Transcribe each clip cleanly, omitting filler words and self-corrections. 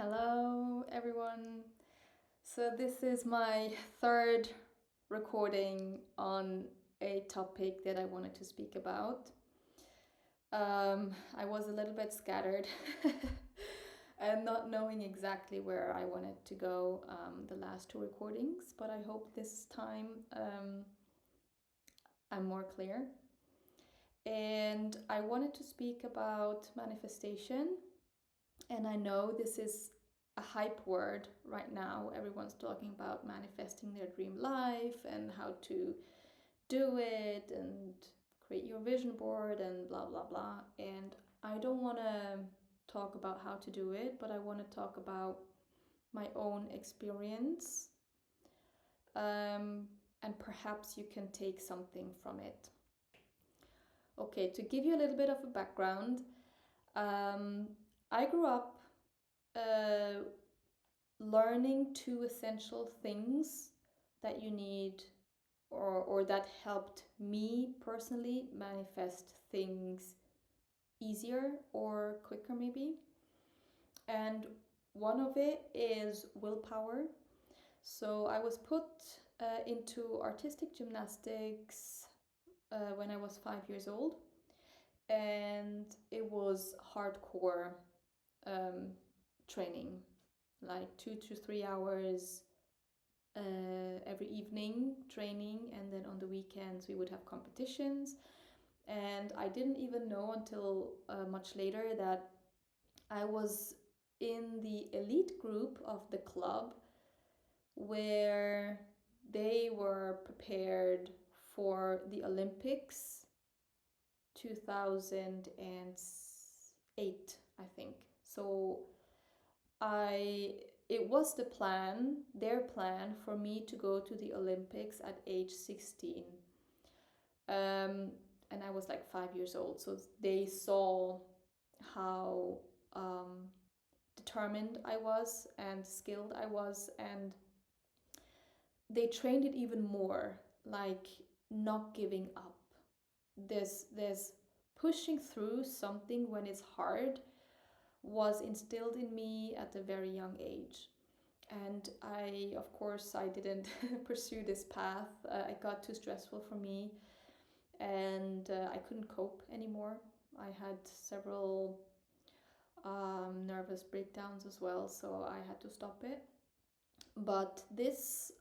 Hello, everyone. So, this is my third recording on a topic that I wanted to speak about. I was a little bit scattered and not knowing exactly where I wanted to go the last two recordings, but I hope this time I'm more clear. And I wanted to speak about manifestation. And I know this is a hype word right now. Everyone's talking about manifesting their dream life and how to do it and create your vision board and blah, blah, blah. And I don't want to talk about how to do it, but I want to talk about my own experience. And perhaps you can take something from it. Okay, to give you a little bit of a background, I grew up uh, learning two essential things that you need or that helped me personally manifest things easier or quicker maybe. And one of it is willpower. So I was put into artistic gymnastics when I was 5 years old, and it was hardcore training, like 2 to 3 hours every evening training, and then on the weekends we would have competitions. And I didn't even know until much later that I was in the elite group of the club where they were prepared for the Olympics 2008, I think. So I it was their plan for me to go to the Olympics at age 16. And I was like 5 years old. So they saw how determined I was and skilled I was, and they trained it even more, like not giving up. This pushing through something when it's hard was instilled in me at a very young age. And of course, I didn't pursue this path. It got too stressful for me, and I couldn't cope anymore. I had several nervous breakdowns as well, so I had to stop it. But this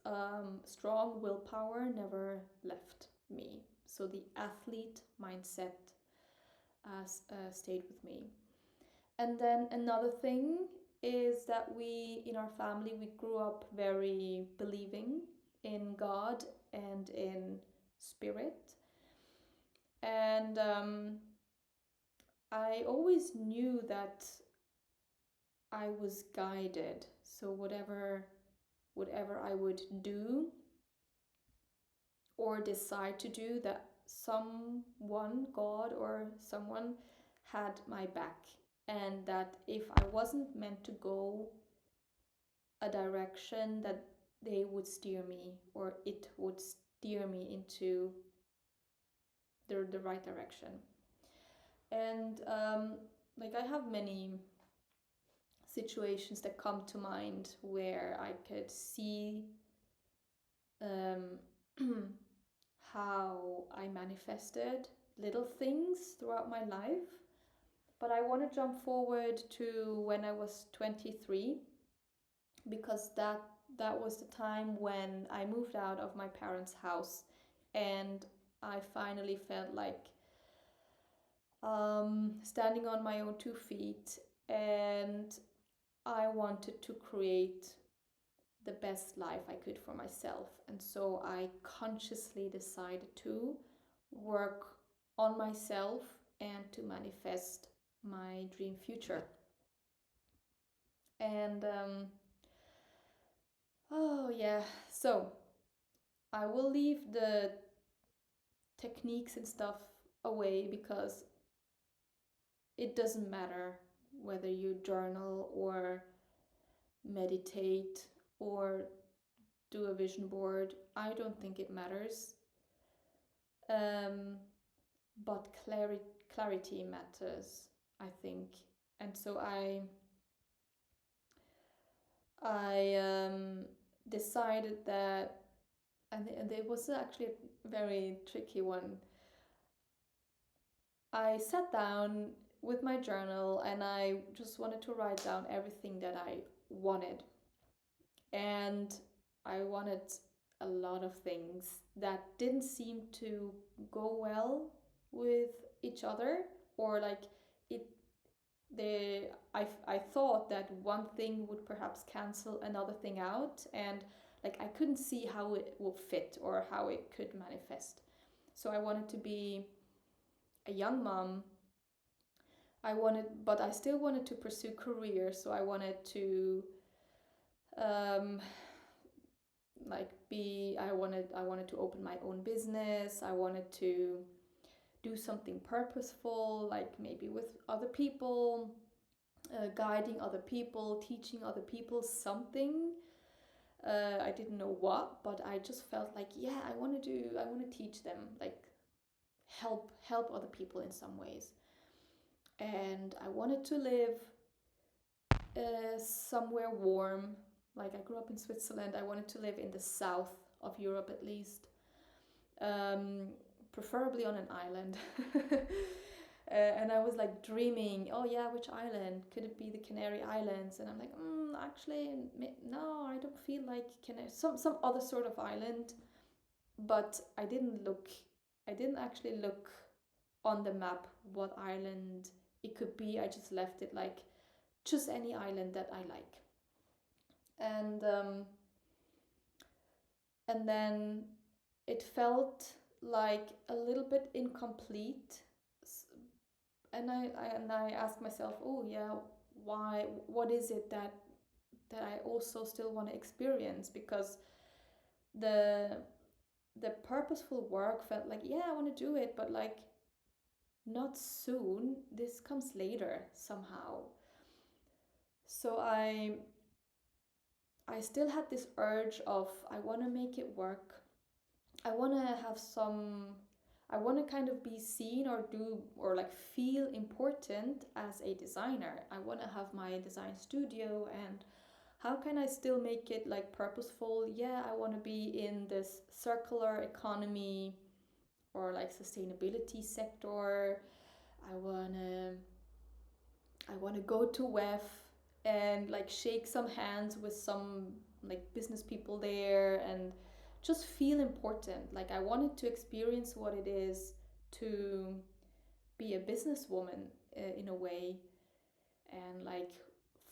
strong willpower never left me. So the athlete mindset stayed with me. And then another thing is that in our family, we grew up very believing in God and in spirit. And I always knew that I was guided. So whatever I would do or decide to do, that someone, God or someone, had my back. And that if I wasn't meant to go a direction, that they would steer me, or it would steer me into the right direction. And like I have many situations that come to mind where I could see how I manifested little things throughout my life. But I want to jump forward to when I was 23, because that was the time when I moved out of my parents' house, and I finally felt like standing on my own 2 feet, and I wanted to create the best life I could for myself. And so I consciously decided to work on myself and to manifest my dream future. And oh yeah, so I will leave the techniques and stuff away, because it doesn't matter whether you journal or meditate or do a vision board. I don't think it matters. But clarity matters, I think. And so I decided that, and it was actually a very tricky one. I sat down with my journal and I just wanted to write down everything that I wanted. And I wanted a lot of things that didn't seem to go well with each other, or like it I thought that one thing would perhaps cancel another thing out, and like I couldn't see how it would fit or how it could manifest. So I wanted to be a young mom. But I still wanted to pursue career. So I wanted to um, I wanted to open my own business. I wanted to do something purposeful, like maybe with other people, guiding other people, teaching other people something. I didn't know what, but I just felt like, yeah, I want to teach them, like help other people in some ways. And I wanted to live somewhere warm. Like I grew up in Switzerland. I wanted to live in the south of Europe at least, um, preferably on an island. And I was like dreaming, oh yeah, which island? Could it be the Canary Islands? And I'm like, actually, no, I don't feel like Canary. Some other sort of island. But I didn't actually look on the map what island it could be. I just left it like just any island that I like. And and then it felt like a little bit incomplete. And I asked myself, oh yeah, why? What is it that I also still want to experience? Because the the purposeful work felt like, yeah, I want to do it, but like not soon. This comes later somehow. So I still had this urge of I want to make it work. I want to have some I want to kind of be seen or do or like feel important as a designer. I want to have my design studio, and how can I still make it like purposeful? Yeah, I want to be in this circular economy or like sustainability sector. I want to I want to go to WEF and like shake some hands with some like business people there and just feel important. Like I wanted to experience what it is to be a businesswoman in a way, and like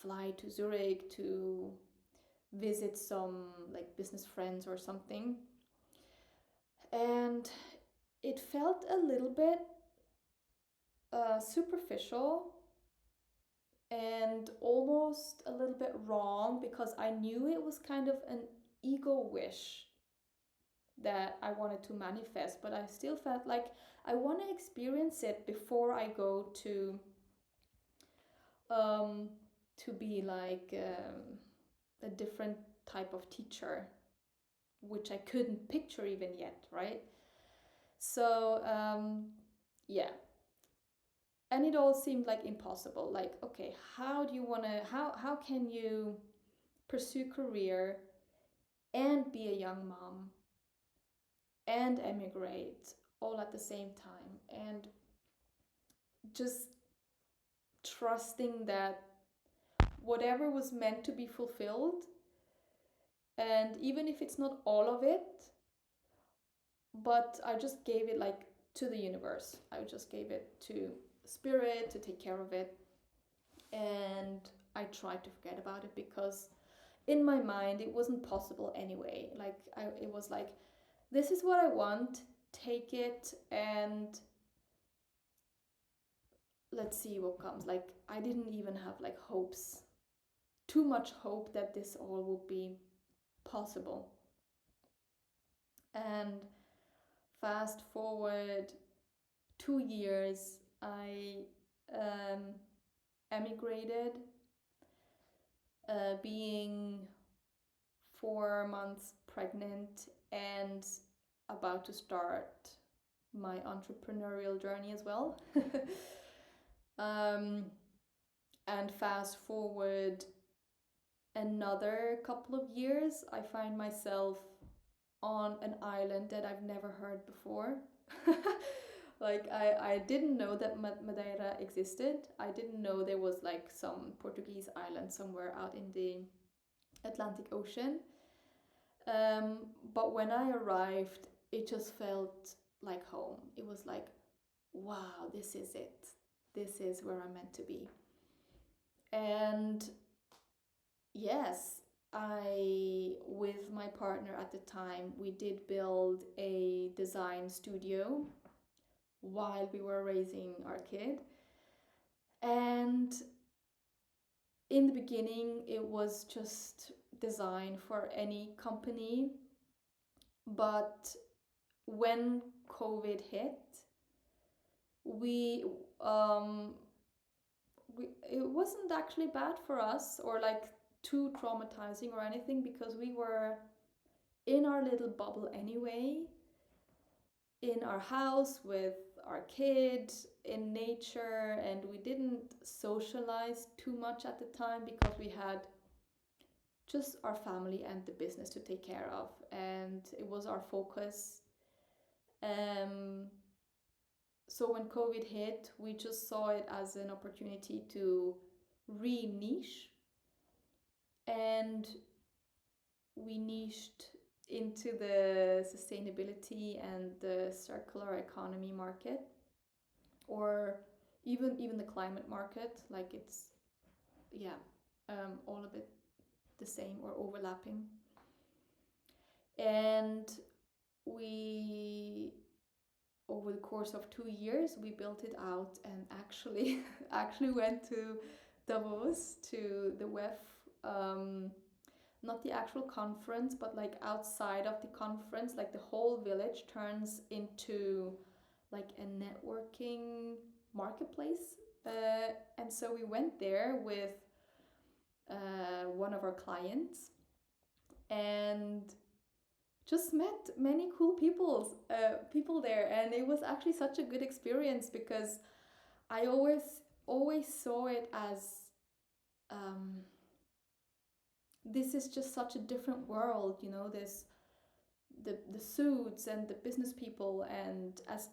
fly to Zurich to visit some like business friends or something. And it felt a little bit superficial and almost a little bit wrong, because I knew it was kind of an ego wish that I wanted to manifest, but I still felt like I want to experience it before I go um, to be like a different type of teacher, which I couldn't picture even yet, right? So yeah, and it all seemed like impossible. Like, okay, how do you want to? How can you pursue career and be a young mom and emigrate all at the same time, and just trusting that whatever was meant to be fulfilled, and even if it's not all of it, but I just gave it like to the universe. I just gave it to spirit to take care of it, and I tried to forget about it because in my mind it wasn't possible anyway. It was like, this is what I want, take it, and let's see what comes. Like I didn't even have like hopes, too much hope that this all would be possible. And fast forward 2 years, I um, emigrated, being 4 months pregnant and about to start my entrepreneurial journey as well. um, and fast forward another couple of years, I find myself on an island that I've never heard before. Like I didn't know that Madeira existed. I didn't know there was like some Portuguese island somewhere out in the Atlantic Ocean. But when I arrived, it just felt like home. It was like, wow, this is it. This is where I'm meant to be. And yes, with my partner at the time, we did build a design studio while we were raising our kid. And in the beginning, it was just design for any company. But when COVID hit, we it wasn't actually bad for us or like too traumatizing or anything, because we were in our little bubble anyway, in our house with our kid, in nature, and we didn't socialize too much at the time because we had just our family and the business to take care of, and it was our focus. So when COVID hit, we just saw it as an opportunity to re-niche, and we niched into the sustainability and the circular economy market, or even the climate market. Like it's, yeah, all of it the same or overlapping. And we, over the course of 2 years, we built it out, and actually actually went to Davos, to the WEF, not the actual conference, but like outside of the conference, like the whole village turns into like a networking marketplace. And so we went there with one of our clients, and just met many cool people there, and it was actually such a good experience, because I always saw it as this is just such a different world, you know, this the suits and the business people, and as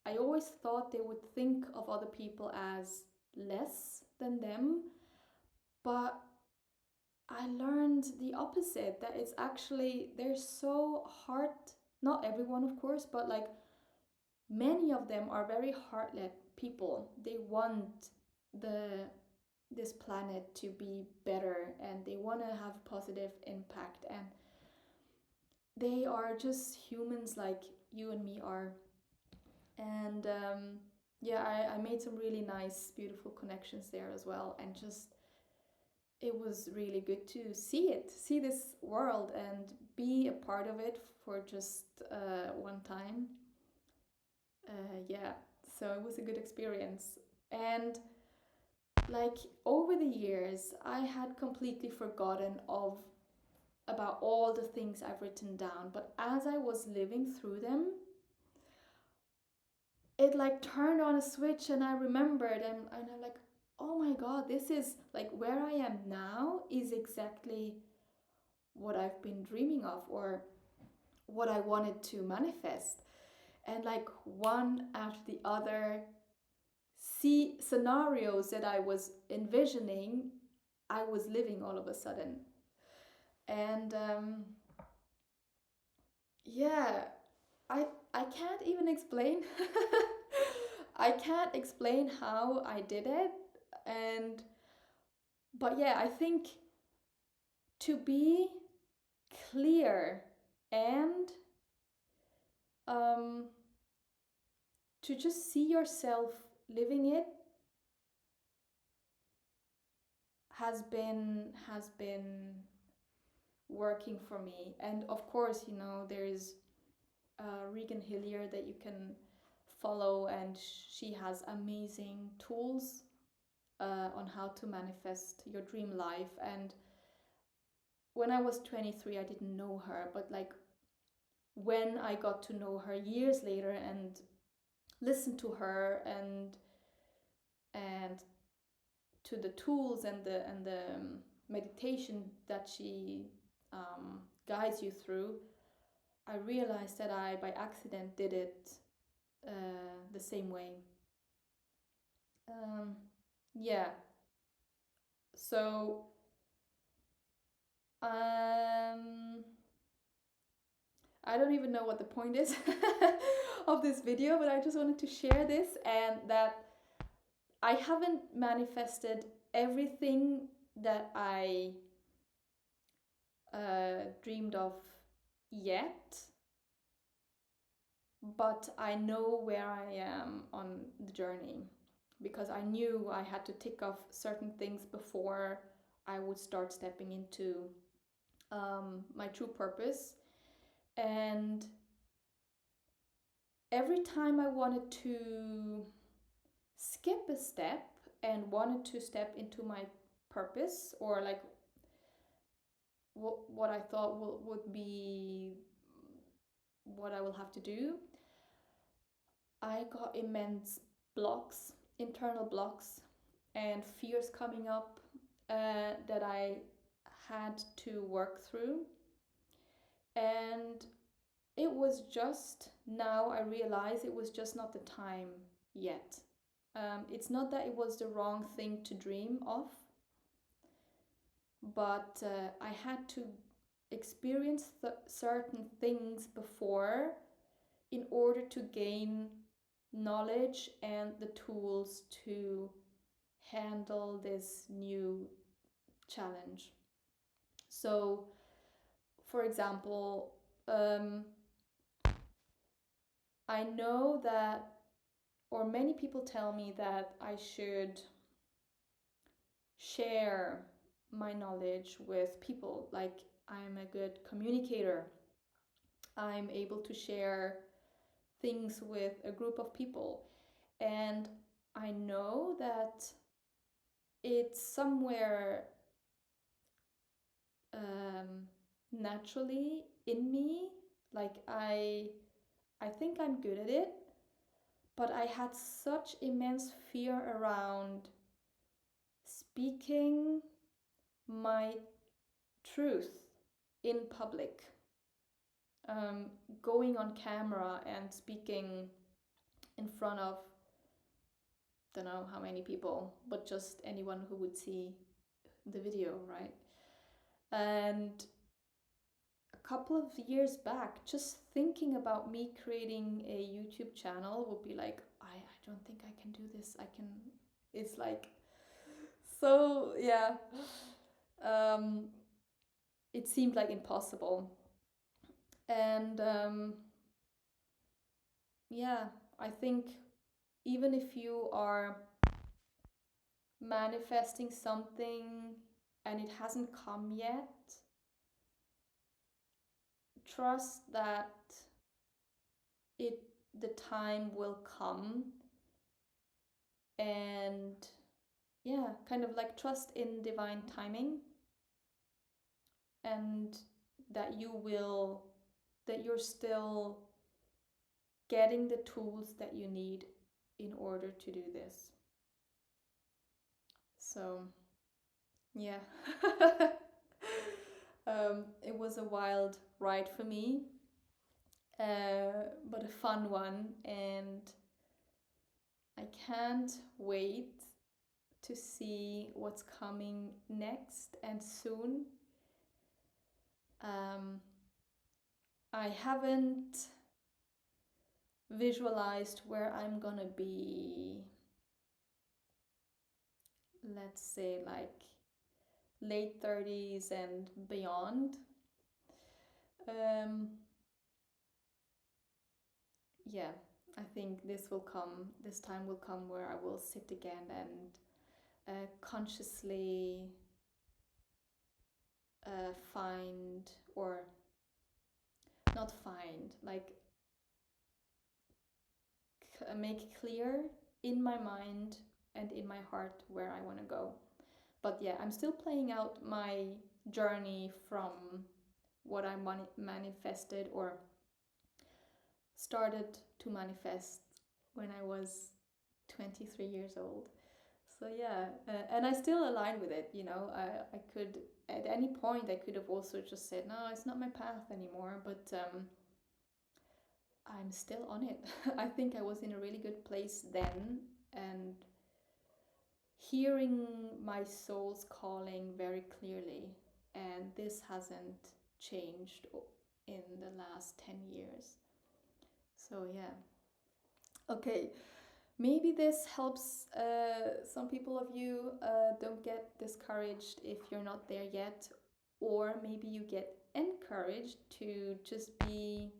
I always thought they would think of other people as less than them, but I learned the opposite, that it's actually, they're so heart, not everyone of course, but like many of them are very heart-led people. They want the this planet to be better, and they want to have a positive impact, and they are just humans like you and me are. And yeah, I made some really nice, beautiful connections there as well, and just it was really good to see this world and be a part of it for just one time. Yeah, so it was a good experience. And like over the years, I had completely forgotten of about all the things I've written down, but as I was living through them, it like turned on a switch, and I remembered, and I'm like, oh my god, this is like where I am now is exactly what I've been dreaming of, or what I wanted to manifest. And like one after the other, see scenarios that I was envisioning, I was living all of a sudden. And yeah, I can't even explain. I can't explain how I did it. And but yeah, I think to be clear and um, to just see yourself living it has been working for me. And of course, you know, there's Regan Hillier that you can follow, and she has amazing tools on how to manifest your dream life. And when I was 23, I didn't know her, but like when I got to know her years later and listened to her, and to the tools and the meditation that she guides you through, I realized that I by accident did it the same way. Yeah. So I don't even know what the point is of this video, but I just wanted to share this, and that I haven't manifested everything that I dreamed of yet, but I know where I am on the journey, because I knew I had to tick off certain things before I would start stepping into my true purpose. And every time I wanted to skip a step and wanted to step into my purpose, or like what I thought would be what I will have to do, I got immense blocks, internal blocks, and fears coming up that I had to work through. And it was just now I realize it was just not the time yet. It's not that it was the wrong thing to dream of, but I had to experience certain things before in order to gain knowledge and the tools to handle this new challenge. So, for example, I know that, or many people tell me that I should share my knowledge with people. Like, I'm a good communicator, I'm able to share things with a group of people. And I know that it's somewhere naturally in me. Like, I think I'm good at it, but I had such immense fear around speaking my truth in public, going on camera and speaking in front of, don't know how many people, but just anyone who would see the video, right? And a couple of years back, just thinking about me creating a YouTube channel would be like, I don't think I can do this. It's like, so yeah. It seemed like impossible. And yeah, I think even if you are manifesting something and it hasn't come yet, trust that the time will come. And yeah, kind of like trust in divine timing, and that you're still getting the tools that you need in order to do this. So yeah. It was a wild ride for me, but a fun one, and I can't wait to see what's coming next and soon. I haven't visualized where I'm gonna be, let's say, like late 30s and beyond. Yeah, I think this time will come where I will sit again and consciously find, or not find, like make clear in my mind and in my heart where I want to go. But yeah, I'm still playing out my journey from what I manifested or started to manifest when I was 23 years old. So yeah, and I still align with it, you know. I could, at any point, I could have also just said, no, it's not my path anymore, but I'm still on it. I think I was in a really good place then, and hearing my soul's calling very clearly, and this hasn't changed in the last 10 years. So yeah. Okay, maybe this helps some people of you. Don't get discouraged if you're not there yet, or maybe you get encouraged to just be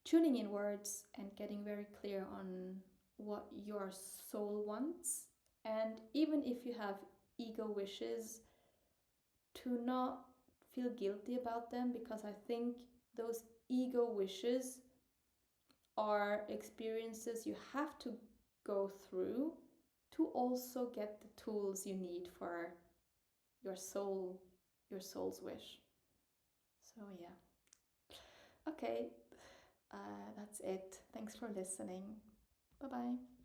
tuning inwards and getting very clear on what your soul wants. And even if you have ego wishes, to not feel guilty about them, because I think those ego wishes are experiences you have to go through to also get the tools you need for your soul, your soul's wish. So yeah. Okay, that's it. Thanks for listening. Bye bye.